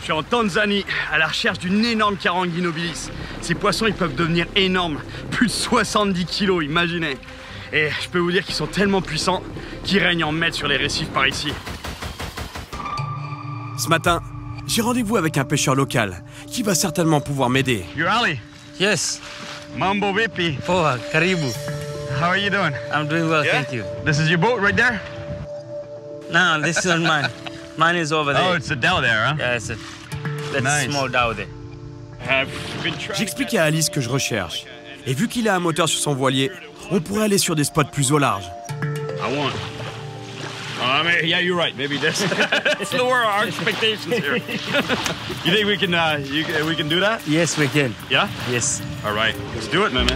suis en Tanzanie à la recherche d'une énorme carangue nobilis. Ces poissons, ils peuvent devenir énormes, plus de 70 kilos, imaginez. Et je peux vous dire qu'ils sont tellement puissants qu'ils règnent en maître sur les récifs par ici. Ce matin, j'ai rendez-vous avec un pêcheur local qui va certainement pouvoir m'aider. You're Ali? Yes. Mambo vipi? Poa, karibu. How are you doing? I'm doing well, Yeah? thank you. This is your boat right there? No, this is not mine. Mine is over there. Oh, it's a dhow there, huh? Yeah, that's Nice. a small dhow there. J'explique à Alice que je recherche. Et vu qu'il a un moteur sur son voilier, on pourrait aller sur des spots plus au large. I want. I mean, yeah, you're right. Maybe this. Let's lower our expectations here. You think we can do that? Yes, we can. Yeah? Yes. All right. Let's do it, man.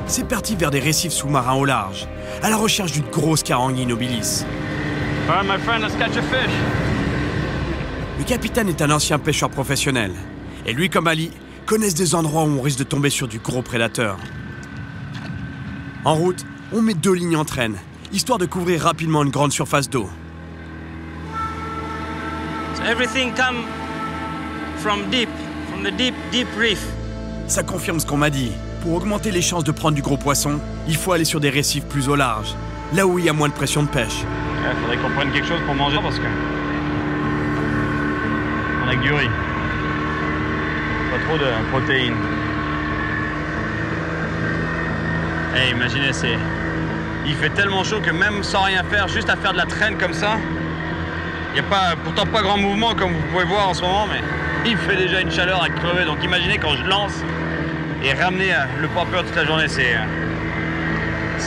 C'est parti vers des récifs sous-marins au large, à la recherche d'une grosse carangue nobilis. All right, my friend, let's catch a fish. Le capitaine est un ancien pêcheur professionnel. Et lui comme Ali connaissent des endroits où on risque de tomber sur du gros prédateur. En route, on met 2 lignes en traîne, histoire de couvrir rapidement une grande surface d'eau. So everything come from the deep reef. Ça confirme ce qu'on m'a dit. Pour augmenter les chances de prendre du gros poisson, il faut aller sur des récifs plus au large, là où il y a moins de pression de pêche. Il faudrait qu'on prenne quelque chose pour manger parce que on a que du riz. Pas trop de protéines. Hey, imaginez, il fait tellement chaud que même sans rien faire, juste à faire de la traîne comme ça, il n'y a pourtant pas grand mouvement comme vous pouvez voir en ce moment, mais il fait déjà une chaleur à crever. Donc imaginez quand je lance et ramener le popper toute la journée, c'est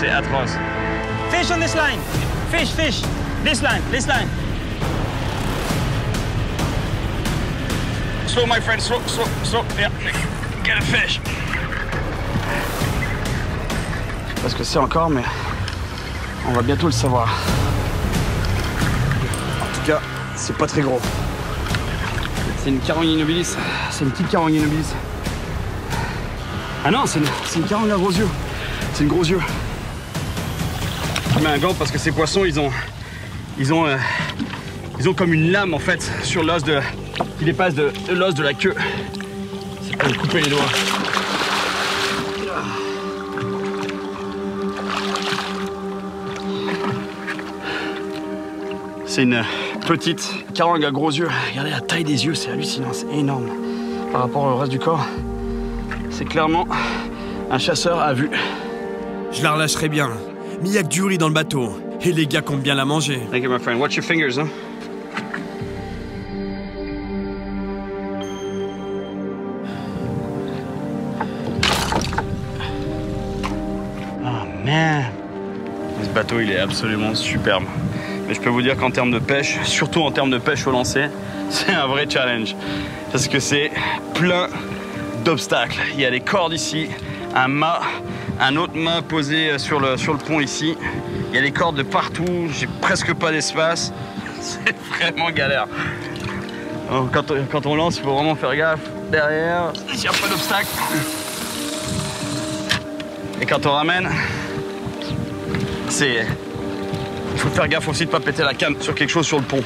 atroce. Fish on this line. Fish. This line. Slow, my friend, slow. Yeah, get a fish. Parce que c'est encore, mais on va bientôt le savoir. En tout cas, c'est pas très gros. C'est une carangue nobilis. C'est une petite carangue nobilis. Ah non, c'est une carangue à gros yeux. C'est une gros yeux. Je mets un gant parce que ces poissons, ils ont comme une lame en fait sur l'os qui dépasse de l'os de la queue. C'est pour lui couper les doigts. C'est une petite carangue à gros yeux. Regardez la taille des yeux, c'est hallucinant, c'est énorme. Par rapport au reste du corps, c'est clairement un chasseur à vue. Je la relâcherai bien, mais il n'y a que du riz dans le bateau. Et les gars comptent bien la manger. Thank you, my friend. Watch your fingers, huh? Oh man! Ce bateau, il est absolument superbe. Mais je peux vous dire qu'en termes de pêche, surtout en termes de pêche au lancer, c'est un vrai challenge. Parce que c'est plein d'obstacles. Il y a des cordes ici, un mât, un autre mât posé sur le pont ici. Il y a des cordes de partout, j'ai presque pas d'espace. C'est vraiment galère. Alors, quand on lance, il faut vraiment faire gaffe. Derrière, il n'y a pas d'obstacle. Et quand on ramène, il faut faire gaffe aussi de ne pas péter la canne sur quelque chose sur le pont.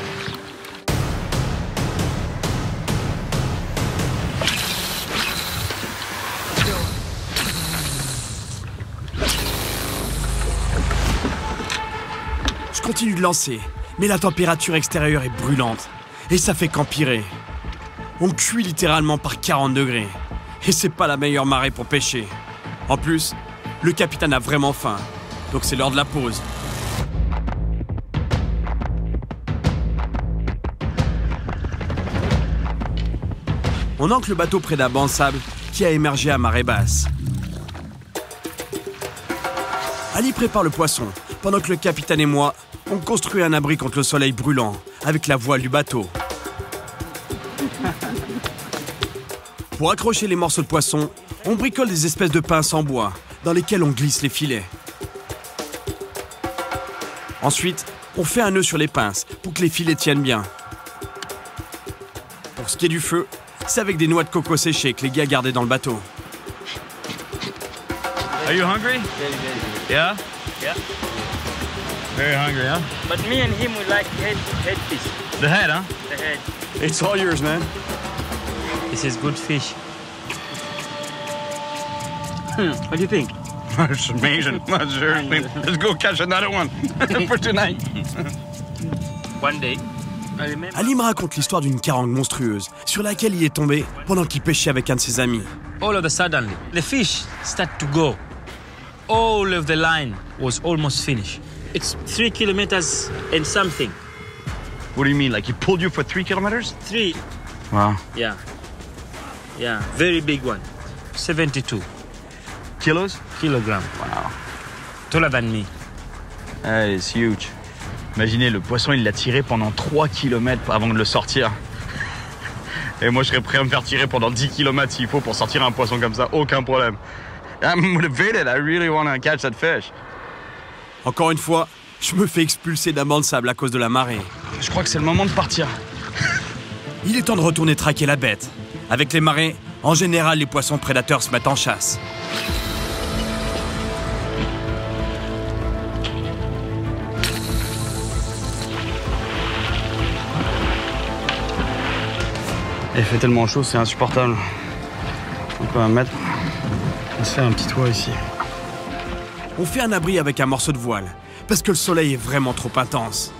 Je continue de lancer, mais la température extérieure est brûlante. Et ça fait qu'empirer. On cuit littéralement par 40 degrés. Et c'est pas la meilleure marée pour pêcher. En plus, le capitaine a vraiment faim. Donc c'est l'heure de la pause. On ancre le bateau près d'un banc de sable qui a émergé à marée basse. Ali prépare le poisson, pendant que le capitaine et moi, on construit un abri contre le soleil brûlant, avec la voile du bateau. Pour accrocher les morceaux de poisson, on bricole des espèces de pinces en bois, dans lesquelles on glisse les filets. Ensuite, on fait un nœud sur les pinces, pour que les filets tiennent bien. Pour ce qui est du feu, c'est avec des noix de coco séchées que les gars gardaient dans le bateau. Are you hungry? Very, very good. Yeah? Yeah. Very hungry, huh? But me and him, we like head fish. The head, huh? The head. It's all yours, man. This is good fish. What do you think? It's amazing. Seriously. Let's go catch another one for tonight. One day, I remember. Ali me raconte l'histoire d'une carangue monstrueuse sur laquelle il est tombé pendant qu'il pêchait avec un de ses amis. All of a sudden, the fish start to go. All of the line was almost finished. It's 3 kilometers and something. What do you mean? Like he pulled you for 3 kilometers? 3, Wow. yeah. Yeah, very big one. 72 Kilos? kilograms. Wow. Taller than me. That is huge. Imaginez, le poisson, il l'a tiré pendant 3 km avant de le sortir. Et moi, je serais prêt à me faire tirer pendant 10 km s'il faut pour sortir un poisson comme ça, aucun problème. I'm motivated, I really want to catch that fish. Encore une fois, je me fais expulser d'un banc de sable à cause de la marée. Je crois que c'est le moment de partir. Il est temps de retourner traquer la bête. Avec les marées, en général, les poissons prédateurs se mettent en chasse. Il fait tellement chaud, c'est insupportable. On peut on se fait un petit toit ici. On fait un abri avec un morceau de voile, parce que le soleil est vraiment trop intense.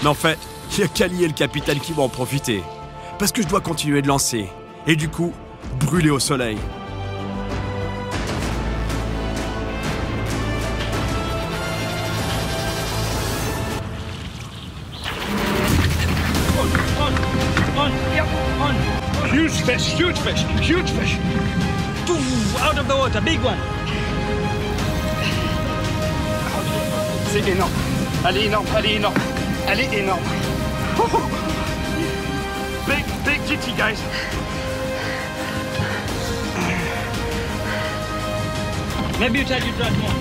Mais en fait, il y a Kali et le capitaine qui vont en profiter. Parce que je dois continuer de lancer. Et du coup, brûler au soleil. Huge fish, huge fish, huge fish. Out of the water, big one. C'est énorme. Elle est énorme, elle est énorme. Elle est énorme. Big titty, guys. Maybe you try to drag more.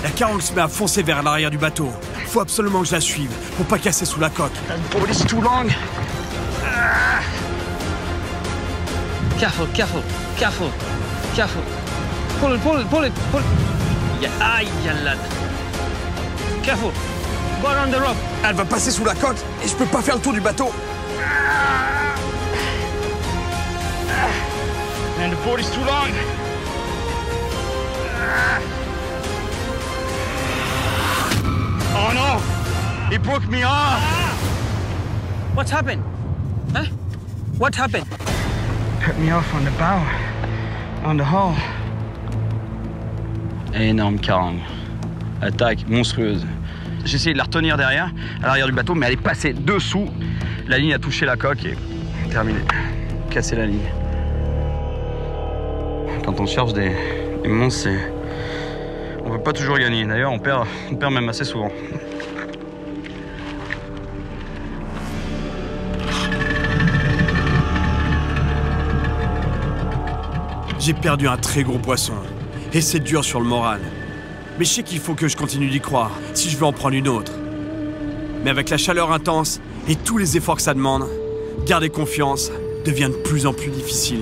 La carangue se met à foncer vers l'arrière du bateau. Faut absolument que je la suive, pour pas casser sous la coque. That boat is too long. Careful, careful, careful, careful. Pull it, pull it, pull it, pull it. Yeah, aïe, yalad. Careful. Go around the rope. Elle va passer sous la coque et je peux pas faire le tour du bateau. Man, the boat is too long. Oh no! He broke me off. What happened? Huh? What happened? Cut me off on the bow, on the hull. Énorme carangue. Attaque monstrueuse. J'ai essayé de la retenir derrière, à l'arrière du bateau, mais elle est passée dessous. La ligne a touché la coque et terminé. Cassé la ligne. Quand on cherche des monstres, on peut pas toujours gagner. D'ailleurs, on perd même assez souvent. J'ai perdu un très gros poisson. Et c'est dur sur le moral. Mais je sais qu'il faut que je continue d'y croire, si je veux en prendre une autre. Mais avec la chaleur intense et tous les efforts que ça demande, garder confiance devient de plus en plus difficile.